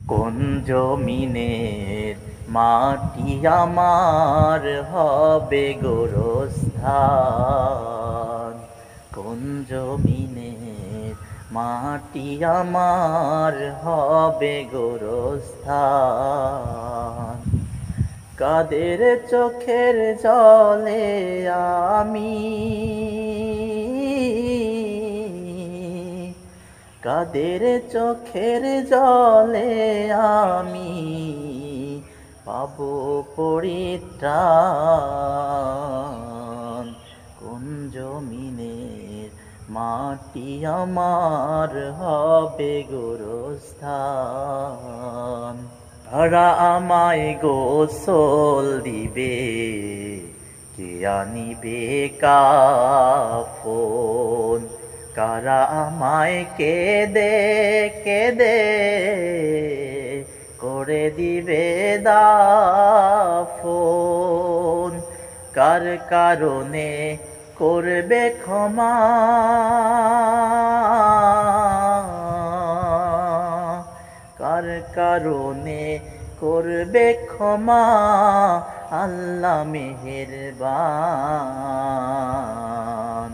কোন জমিনের মাটি আমার হবে গোরস্থান। কোন জমিনের মাটি আমার হবে গোরস্থান। কাদের চোখের জলে আমি, কাদের চোখের জলে আমি পাবো পরিত্রাণ। কোন জমিনের মাটি আমার হবে গোরস্থান। তারা আমায় গোসল দিবে, কে আনিবে কাফন। কারা আমায় কেঁদে কেঁদে করে দিবে দাফন। কার কারণে করবে ক্ষমা, কার কারণে করবে ক্ষমা, আল্লাহ মেহেরবান।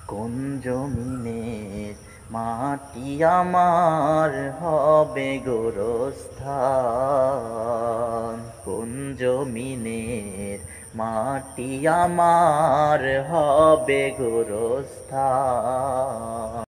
কোন জমিনের মাটি আমার হবে গোরস্থান। কোন জমিনের মাটি আমার হবে গোরস্থান।